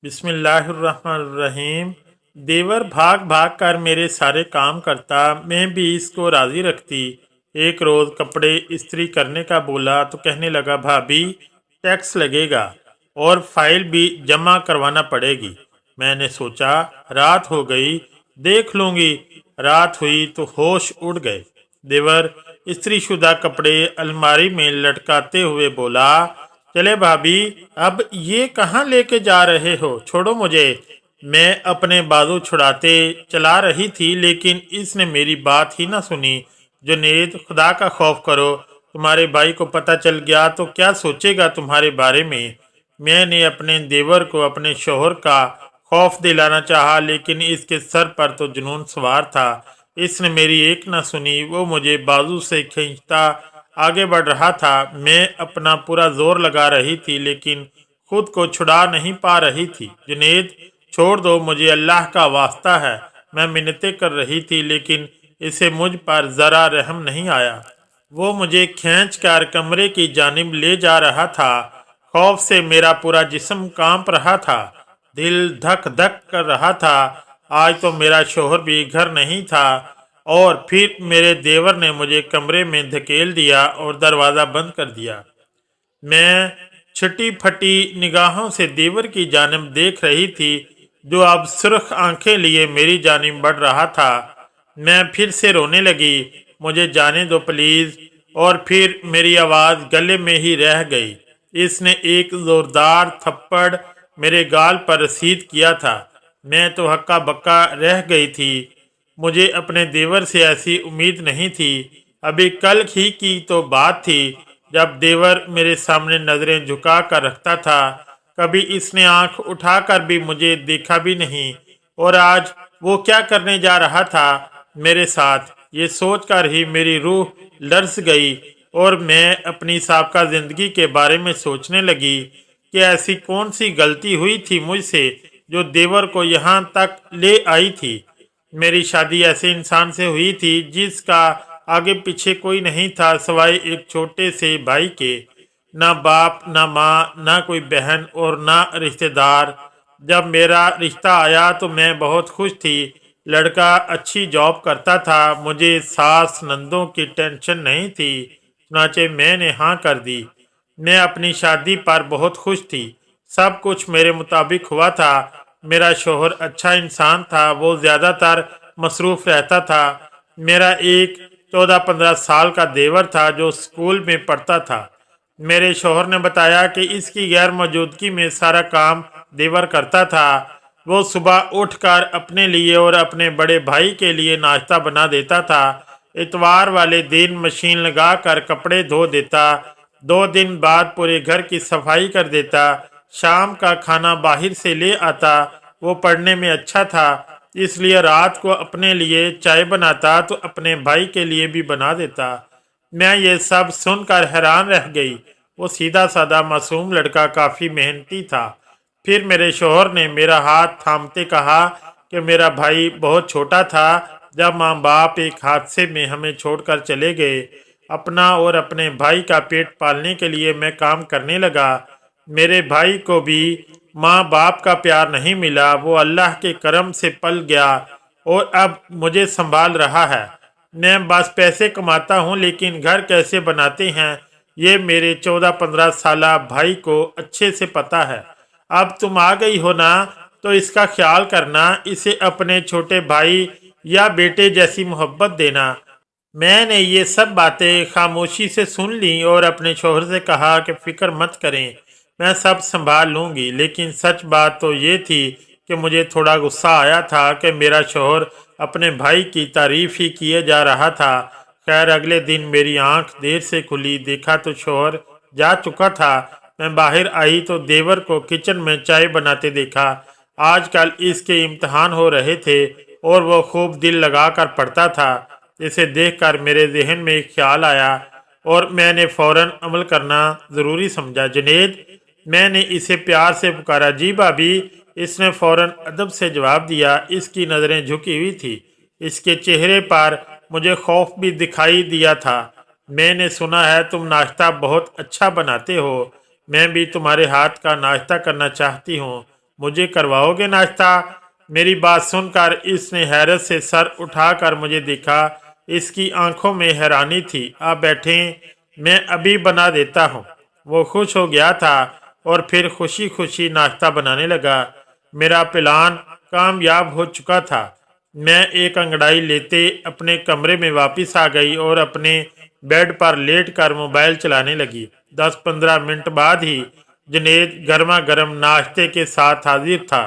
बिस्मिल्लाहिर्रहमानिर्रहीम। देवर भाग भाग कर मेरे सारे काम करता, मैं भी इसको राज़ी रखती। एक रोज़ कपड़े इस्त्री करने का बोला तो कहने लगा, भाभी टैक्स लगेगा और फाइल भी जमा करवाना पड़ेगी। मैंने सोचा रात हो गई, देख लूँगी। रात हुई तो होश उड़ गए। देवर इस्त्री शुदा कपड़े अलमारी में लटकाते हुए बोला, चले भाभी, अब ये कहाँ लेके जा रहे हो, छोड़ो मुझे। मैं अपने बाजू छुड़ाते चला रही थी, लेकिन इसने मेरी बात ही ना सुनी। जुनेद, खुदा का खौफ करो, तुम्हारे भाई को पता चल गया तो क्या सोचेगा तुम्हारे बारे में। मैंने अपने देवर को अपने शोहर का खौफ दिलाना चाहा, लेकिन इसके सर पर तो जुनून सवार था। इसने मेरी एक न सुनी। वो मुझे बाजू से खींचता आगे बढ़ रहा था। मैं अपना पूरा जोर लगा रही थी, लेकिन खुद को छुड़ा नहीं पा रही थी। जुनेद, छोड़ दो मुझे, अल्लाह का वास्ता है। मैं मिन्नतें कर रही थी, लेकिन इसे मुझ पर जरा रहम नहीं आया। वो मुझे खींच कर कमरे की जानिब ले जा रहा था। खौफ से मेरा पूरा जिस्म कांप रहा था, दिल धक धक कर रहा था। आज तो मेरा शोहर भी घर नहीं था। और फिर मेरे देवर ने मुझे कमरे में धकेल दिया और दरवाज़ा बंद कर दिया। मैं छटी फटी निगाहों से देवर की जानिब देख रही थी, जो अब सुर्ख आंखें लिए मेरी जानिब बढ़ रहा था। मैं फिर से रोने लगी, मुझे जाने दो प्लीज़। और फिर मेरी आवाज़ गले में ही रह गई। इसने एक ज़ोरदार थप्पड़ मेरे गाल पर रसीद किया था। मैं तो हक्का बक्का रह गई थी। मुझे अपने देवर से ऐसी उम्मीद नहीं थी। अभी कल ही की तो बात थी जब देवर मेरे सामने नज़रें झुका कर रखता था। कभी इसने आंख उठाकर भी मुझे देखा भी नहीं। और आज वो क्या करने जा रहा था मेरे साथ, ये सोचकर ही मेरी रूह लर्ज गई। और मैं अपनी साबका ज़िंदगी के बारे में सोचने लगी कि ऐसी कौन सी गलती हुई थी मुझसे जो देवर को यहाँ तक ले आई थी। मेरी शादी ऐसे इंसान से हुई थी जिसका आगे पीछे कोई नहीं था, सिवाय एक छोटे से भाई के। ना बाप, ना माँ, ना कोई बहन और ना रिश्तेदार। जब मेरा रिश्ता आया तो मैं बहुत खुश थी। लड़का अच्छी जॉब करता था, मुझे सास नंदों की टेंशन नहीं थी। चुनाचे मैंने हाँ कर दी। मैं अपनी शादी पर बहुत खुश थी। सब कुछ मेरे मुताबिक हुआ था। मेरा शोहर अच्छा इंसान था, वो ज़्यादातर मसरूफ़ रहता था। मेरा एक 14-15 साल का देवर था जो स्कूल में पढ़ता था। मेरे शोहर ने बताया कि इसकी गैर मौजूदगी में सारा काम देवर करता था। वो सुबह उठकर अपने लिए और अपने बड़े भाई के लिए नाश्ता बना देता था। इतवार वाले दिन मशीन लगा कर कपड़े धो देता। 2 दिन बाद पूरे घर की सफाई कर देता। शाम का खाना बाहर से ले आता। वो पढ़ने में अच्छा था, इसलिए रात को अपने लिए चाय बनाता तो अपने भाई के लिए भी बना देता। मैं ये सब सुनकर हैरान रह गई। वो सीधा साधा मासूम लड़का काफ़ी मेहनती था। फिर मेरे शोहर ने मेरा हाथ थामते कहा कि मेरा भाई बहुत छोटा था जब माँ बाप एक हादसे में हमें छोड़कर चले गए। अपना और अपने भाई का पेट पालने के लिए मैं काम करने लगा। मेरे भाई को भी माँ बाप का प्यार नहीं मिला। वो अल्लाह के करम से पल गया और अब मुझे संभाल रहा है। मैं बस पैसे कमाता हूँ, लेकिन घर कैसे बनाते हैं ये मेरे 14-15 साला भाई को अच्छे से पता है। अब तुम आ गई हो ना, तो इसका ख्याल करना, इसे अपने छोटे भाई या बेटे जैसी मोहब्बत देना। मैंने ये सब बातें खामोशी से सुन ली और अपने शोहर से कहा कि फिक्र मत करें, मैं सब संभाल लूँगी। लेकिन सच बात तो ये थी कि मुझे थोड़ा गुस्सा आया था कि मेरा शोहर अपने भाई की तारीफ ही किए जा रहा था। खैर, अगले दिन मेरी आंख देर से खुली। देखा तो शोहर जा चुका था। मैं बाहर आई तो देवर को किचन में चाय बनाते देखा। आजकल इसके इम्तहान हो रहे थे और वो खूब दिल लगाकर पढ़ता था। इसे देखकर मेरे जहन में एक ख्याल आया और मैंने फौरन अमल करना ज़रूरी समझा। जुनेद, मैंने इसे प्यार से पुकारा। जी भाभी। इसने फौरन अदब से जवाब दिया। इसकी नज़रें झुकी हुई थी। इसके चेहरे पर मुझे खौफ भी दिखाई दिया था। मैंने सुना है तुम नाश्ता बहुत अच्छा बनाते हो। मैं भी तुम्हारे हाथ का नाश्ता करना चाहती हूँ। मुझे करवाओगे नाश्ता? मेरी बात सुनकर इसने हैरत से सर उठाकर मुझे देखा। इसकी आंखों में हैरानी थी। आप बैठें, मैं अभी बना देता हूँ। वो खुश हो गया था और फिर खुशी खुशी नाश्ता बनाने लगा। मेरा प्लान कामयाब हो चुका था। मैं एक अंगड़ाई लेते अपने कमरे में वापस आ गई और अपने बेड पर लेटकर मोबाइल चलाने लगी। 10-15 मिनट बाद ही जुनेद गर्मा गर्म नाश्ते के साथ हाजिर था।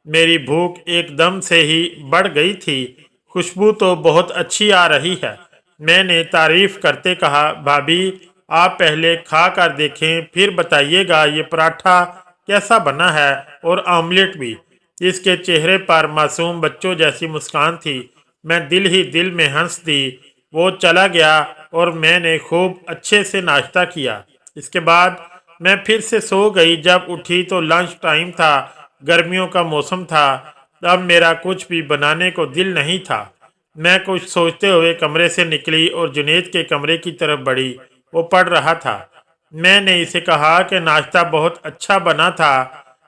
मेरी भूख एकदम से ही बढ़ गई थी। खुशबू तो बहुत अच्छी आ रही है। मैंने तारीफ करते कहा, भाभी आप पहले खा कर देखें, फिर बताइएगा ये पराठा कैसा बना है, और आमलेट भी। इसके चेहरे पर मासूम बच्चों जैसी मुस्कान थी। मैं दिल ही दिल में हंस दी। वो चला गया और मैंने खूब अच्छे से नाश्ता किया। इसके बाद मैं फिर से सो गई। जब उठी तो लंच टाइम था, गर्मियों का मौसम था। अब मेरा कुछ भी बनाने को दिल नहीं था। मैं कुछ सोचते हुए कमरे से निकली और जुनेद के कमरे की तरफ बढ़ी। वो पढ़ रहा था। मैंने इसे कहा कि नाश्ता बहुत अच्छा बना था।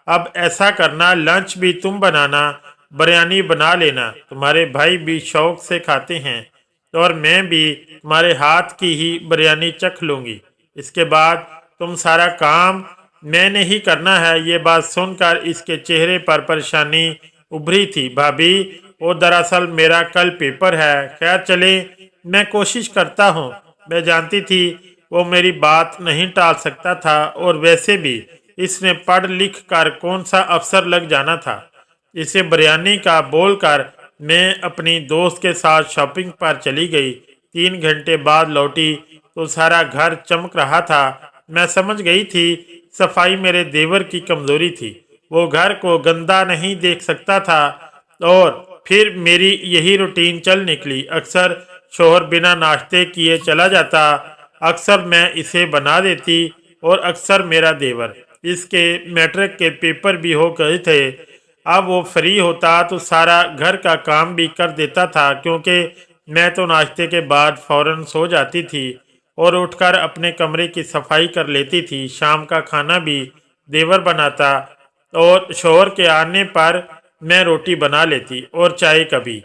अब ऐसा करना, लंच भी तुम बनाना, बिरयानी बना लेना। तुम्हारे भाई भी शौक से खाते हैं और मैं भी तुम्हारे हाथ की ही बिरयानी चख लूँगी। इसके बाद तुम सारा काम मैंने ही करना है। ये बात सुनकर इसके चेहरे पर परेशानी उभरी थी। भाभी, वो दरअसल मेरा कल पेपर है। खैर चले, मैं कोशिश करता हूँ। मैं जानती थी वो मेरी बात नहीं टाल सकता था, और वैसे भी इसने पढ़ लिख कर कौन सा अफसर लग जाना था। इसे बिरयानी का बोलकर मैं अपनी दोस्त के साथ शॉपिंग पर चली गई। 3 घंटे बाद लौटी तो सारा घर चमक रहा था। मैं समझ गई थी सफाई मेरे देवर की कमजोरी थी। वो घर को गंदा नहीं देख सकता था, और फिर मेरी यही रूटीन चल निकली। अक्सर शोहर बिना नाश्ते किए चला जाता, अक्सर मैं इसे बना देती, और अक्सर मेरा देवर। इसके मैट्रिक के पेपर भी हो गए थे। अब वो फ्री होता तो सारा घर का काम भी कर देता था, क्योंकि मैं तो नाश्ते के बाद फौरन सो जाती थी और उठकर अपने कमरे की सफाई कर लेती थी। शाम का खाना भी देवर बनाता, और शोहर के आने पर मैं रोटी बना लेती और चाय कभी,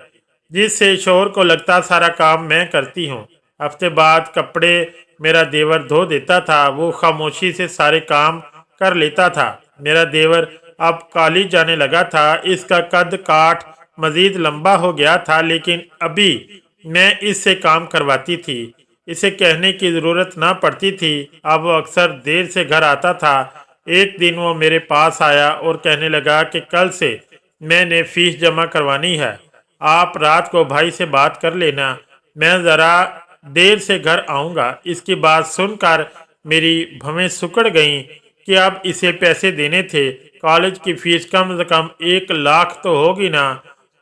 जिससे शोहर को लगता सारा काम मैं करती हूँ। हफ्ते बाद कपड़े मेरा देवर धो देता था। वो खामोशी से सारे काम कर लेता था। मेरा देवर अब कॉलेज जाने लगा था। इसका कद काठ मजीद लंबा हो गया था, लेकिन अभी मैं इससे काम करवाती थी। इसे कहने की ज़रूरत ना पड़ती थी। अब वो अक्सर देर से घर आता था। एक दिन वो मेरे पास आया और कहने लगा कि कल से मैंने फीस जमा करवानी है। आप रात को भाई से बात कर लेना, मैं ज़रा देर से घर आऊँगा। इसकी बात सुनकर मेरी भवें सिकुड़ गईं कि अब इसे पैसे देने थे। कॉलेज की फीस कम से कम 1 लाख तो होगी ना,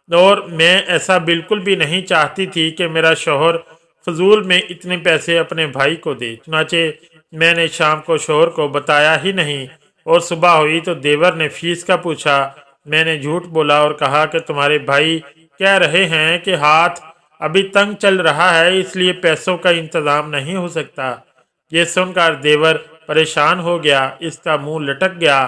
और मैं ऐसा बिल्कुल भी नहीं चाहती थी कि मेरा शौहर फजूल में इतने पैसे अपने भाई को दे। चुनाचे मैंने शाम को शौहर को बताया ही नहीं, और सुबह हुई तो देवर ने फीस का पूछा। मैंने झूठ बोला और कहा कि तुम्हारे भाई कह रहे हैं कि हाथ अभी तंग चल रहा है, इसलिए पैसों का इंतज़ाम नहीं हो सकता। ये सुनकर देवर परेशान हो गया। इसका मुंह लटक गया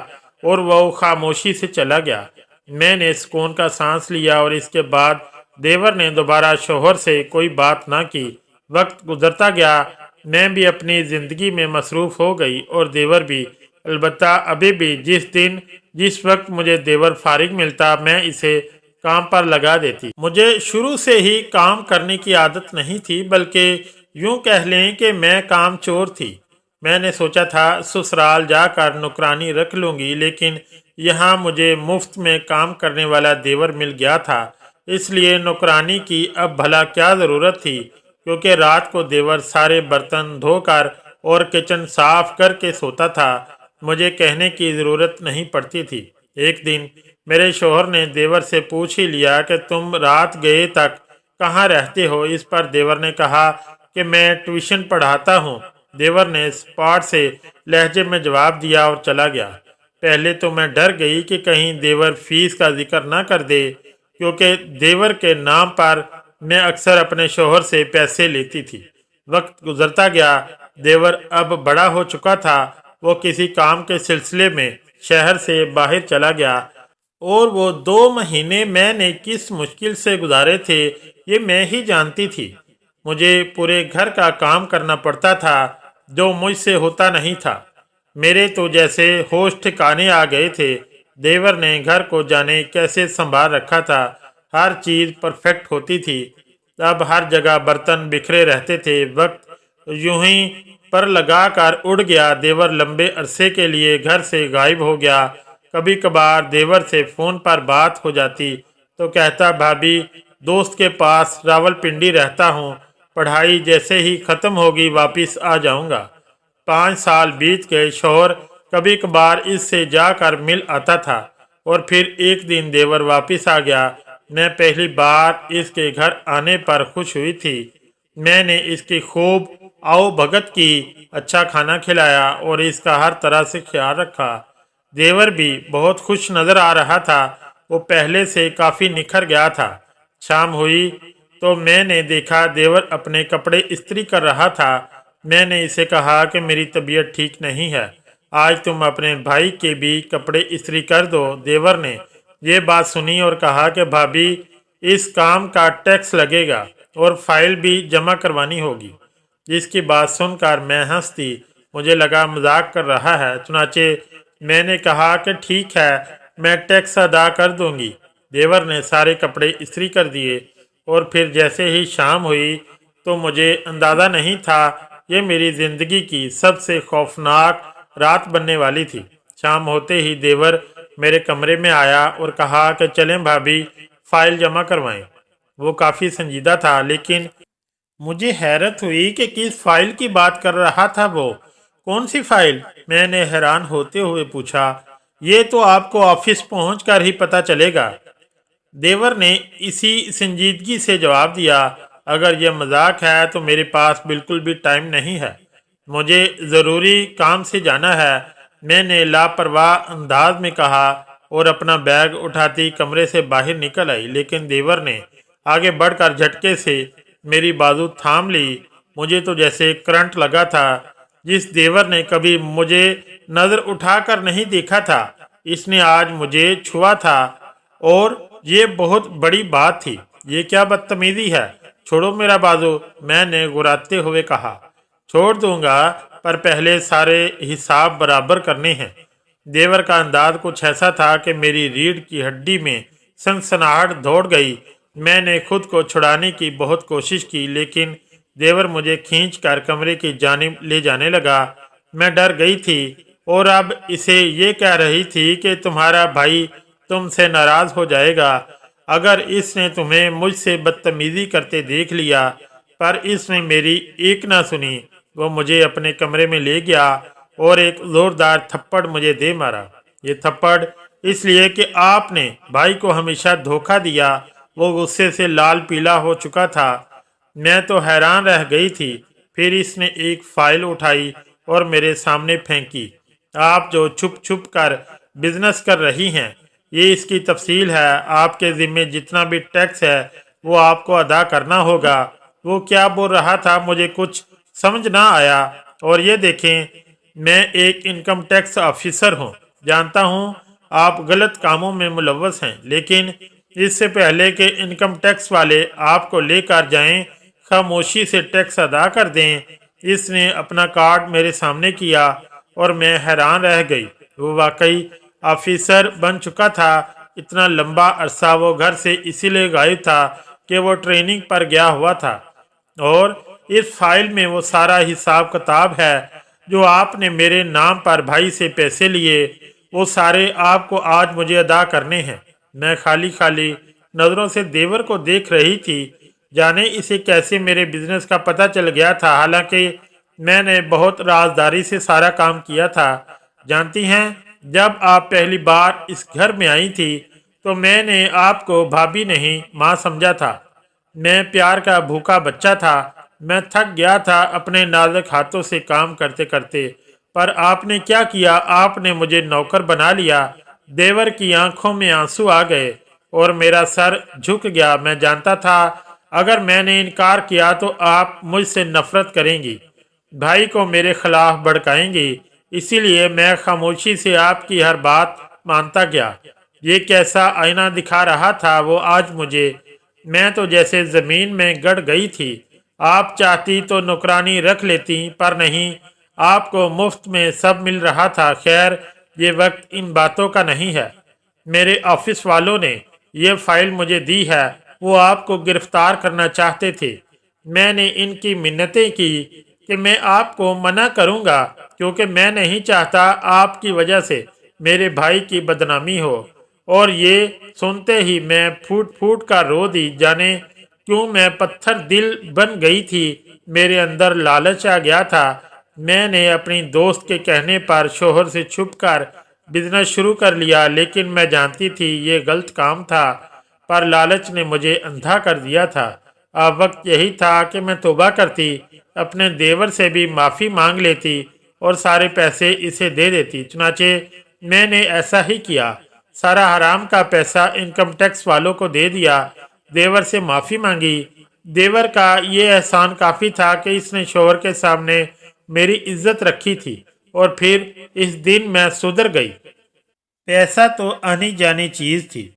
और वह खामोशी से चला गया। मैंने सुकून का सांस लिया, और इसके बाद देवर ने दोबारा शौहर से कोई बात ना की। वक्त गुजरता गया। मैं भी अपनी ज़िंदगी में मसरूफ़ हो गई और देवर भी। अलबत्ता अभी भी जिस वक्त मुझे देवर फारिग मिलता, मैं इसे काम पर लगा देती। मुझे शुरू से ही काम करने की आदत नहीं थी, बल्कि यूं कह लें कि मैं काम चोर थी। मैंने सोचा था ससुराल जाकर नौकरानी रख लूँगी, लेकिन यहाँ मुझे मुफ्त में काम करने वाला देवर मिल गया था। इसलिए नौकरानी की अब भला क्या ज़रूरत थी, क्योंकि रात को देवर सारे बर्तन धोकर और किचन साफ करके सोता था। मुझे कहने की ज़रूरत नहीं पड़ती थी। एक दिन मेरे शौहर ने देवर से पूछ ही लिया कि तुम रात गए तक कहाँ रहते हो। इस पर देवर ने कहा कि मैं ट्यूशन पढ़ाता हूँ। देवर ने स्पॉट से लहजे में जवाब दिया और चला गया। पहले तो मैं डर गई कि कहीं देवर फीस का जिक्र ना कर दे, क्योंकि देवर के नाम पर मैं अक्सर अपने शौहर से पैसे लेती थी। वक्त गुजरता गया। देवर अब बड़ा हो चुका था। वो किसी काम के सिलसिले में शहर से बाहर चला गया। और वो 2 महीने मैंने किस मुश्किल से गुजारे थे ये मैं ही जानती थी। मुझे पूरे घर का काम करना पड़ता था जो मुझसे होता नहीं था। मेरे तो जैसे होश ठिकाने आ गए थे। देवर ने घर को जाने कैसे संभाल रखा था। हर चीज़ परफेक्ट होती थी। अब हर जगह बर्तन बिखरे रहते थे। वक्त यूं ही पर लगा कर उड़ गया। देवर लंबे अरसे के लिए घर से गायब हो गया। कभी कभार देवर से फ़ोन पर बात हो जाती तो कहता, भाभी दोस्त के पास रावलपिंडी रहता हूँ, पढ़ाई जैसे ही ख़त्म होगी वापस आ जाऊँगा। 5 साल बीत गए। शौहर कभी कभार इससे जाकर मिल आता था और फिर एक दिन देवर वापस आ गया। मैं पहली बार इसके घर आने पर खुश हुई थी। मैंने इसकी खूब आओ भगत की, अच्छा खाना खिलाया और इसका हर तरह से ख्याल रखा। देवर भी बहुत खुश नजर आ रहा था। वो पहले से काफी निखर गया था। शाम हुई तो मैंने देखा देवर अपने कपड़े इस्त्री कर रहा था। मैंने इसे कहा कि मेरी तबीयत ठीक नहीं है, आज तुम अपने भाई के भी कपड़े इस्त्री कर दो। देवर ने ये बात सुनी और कहा कि भाभी इस काम का टैक्स लगेगा और फाइल भी जमा करवानी होगी। जिसकी बात सुनकर मैं हंस दी। मुझे लगा मजाक कर रहा है। चुनाचे मैंने कहा कि ठीक है, मैं टैक्स अदा कर दूंगी। देवर ने सारे कपड़े इस्त्री कर दिए और फिर जैसे ही शाम हुई तो मुझे अंदाज़ा नहीं था ये मेरी ज़िंदगी की सबसे खौफनाक रात बनने वाली थी। शाम होते ही देवर मेरे कमरे में आया और कहा कि चलें भाभी, फाइल जमा करवाएं। वो काफ़ी संजीदा था, लेकिन मुझे हैरत हुई कि किस फाइल की बात कर रहा था वो। कौन सी फाइल? मैंने हैरान होते हुए पूछा। ये तो आपको ऑफिस पहुंचकर ही पता चलेगा। देवर ने इसी संजीदगी से जवाब दिया। अगर यह मजाक है तो मेरे पास बिल्कुल भी टाइम नहीं है। मुझे ज़रूरी काम से जाना है, मैंने लापरवाह अंदाज में कहा और अपना बैग उठाती कमरे से बाहर निकल आई। लेकिन देवर ने आगे बढ़कर झटके से मेरी बाजू थाम ली। मुझे तो जैसे करंट लगा था। जिस देवर ने कभी मुझे नज़र उठाकर नहीं देखा था, इसने आज मुझे छुआ था और ये बहुत बड़ी बात थी। ये क्या बदतमीजी है? छोड़ो मेरा बाजू, मैंने गुर्राते हुए कहा। छोड़ दूंगा, पर पहले सारे हिसाब बराबर करने हैं। देवर का अंदाज कुछ ऐसा था कि मेरी रीढ़ की हड्डी में सनसनाहट दौड़ गई। मैंने खुद को छुड़ाने की बहुत कोशिश की, लेकिन देवर मुझे खींचकर कमरे की जानिब ले जाने लगा। मैं डर गई थी और अब इसे ये कह रही थी कि तुम्हारा भाई तुमसे नाराज हो जाएगा अगर इसने तुम्हें मुझसे बदतमीजी करते देख लिया। पर इसने मेरी एक ना सुनी। वो मुझे अपने कमरे में ले गया और एक जोरदार थप्पड़ मुझे दे मारा। ये थप्पड़ इसलिए कि आपने भाई को हमेशा धोखा दिया। वो गुस्से से लाल पीला हो चुका था। मैं तो हैरान रह गई थी। फिर इसने एक फाइल उठाई और मेरे सामने फेंकी। आप जो छुप छुप कर बिजनेस कर रही हैं, ये इसकी तफसील है। आपके ज़िम्मे जितना भी टैक्स है वो आपको अदा करना होगा। वो क्या बोल रहा था मुझे कुछ समझ ना आया। और ये देखें, मैं एक इनकम टैक्स ऑफिसर हूँ। जानता हूँ आप गलत कामों में मुलव्वस हैं, लेकिन इससे पहले कि इनकम टैक्स वाले आपको लेकर जाएं, खामोशी से टैक्स अदा कर दें। इसने अपना कार्ड मेरे सामने किया और मैं हैरान रह गई। वो वाकई ऑफिसर बन चुका था। इतना लंबा अरसा वो घर से इसीलिए गायब था कि वो ट्रेनिंग पर गया हुआ था। और इस फाइल में वो सारा हिसाब किताब है जो आपने मेरे नाम पर भाई से पैसे लिए, वो सारे आपको आज मुझे अदा करने हैं। मैं खाली खाली नज़रों से देवर को देख रही थी। जाने इसे कैसे मेरे बिजनेस का पता चल गया था। हालांकि मैंने बहुत राजदारी से सारा काम किया था। जानती हैं, जब आप पहली बार इस घर में आई थी तो मैंने आपको भाभी नहीं माँ समझा था। मैं प्यार का भूखा बच्चा था। मैं थक गया था अपने नाजुक हाथों से काम करते करते। पर आपने क्या किया? आपने मुझे नौकर बना लिया। देवर की आंखों में आंसू आ गए और मेरा सर झुक गया। मैं जानता था अगर मैंने इनकार किया तो आप मुझसे नफरत करेंगी, भाई को मेरे खिलाफ भड़काएंगी। इसीलिए मैं खामोशी से आपकी हर बात मानता गया। ये कैसा आईना दिखा रहा था वो आज मुझे। मैं तो जैसे जमीन में गड़ गई थी। आप चाहती तो नौकरानी रख लेती, पर नहीं, आपको मुफ्त में सब मिल रहा था। खैर, ये वक्त इन बातों का नहीं है। मेरे ऑफिस वालों ने ये फाइल मुझे दी है। वो आपको गिरफ्तार करना चाहते थे। मैंने इनकी मिन्नतें की कि मैं आपको मना करूंगा, क्योंकि मैं नहीं चाहता आपकी वजह से मेरे भाई की बदनामी हो। और ये सुनते ही मैं फूट फूट कर रो दी। जाने क्यों मैं पत्थर दिल बन गई थी। मेरे अंदर लालच आ गया था। मैंने अपनी दोस्त के कहने पर शोहर से छुपकर बिजनेस शुरू कर लिया, लेकिन मैं जानती थी ये गलत काम था, पर लालच ने मुझे अंधा कर दिया था। अब वक्त यही था कि मैं तौबा करती, अपने देवर से भी माफ़ी मांग लेती और सारे पैसे इसे दे देती। चुनाचे मैंने ऐसा ही किया। सारा हराम का पैसा इनकम टैक्स वालों को दे दिया। देवर से माफ़ी मांगी। देवर का ये एहसान काफ़ी था कि इसने शोहर के सामने मेरी इज्जत रखी थी, और फिर इस दिन मैं सुधर गई। पैसा तो आनी जानी चीज़ थी।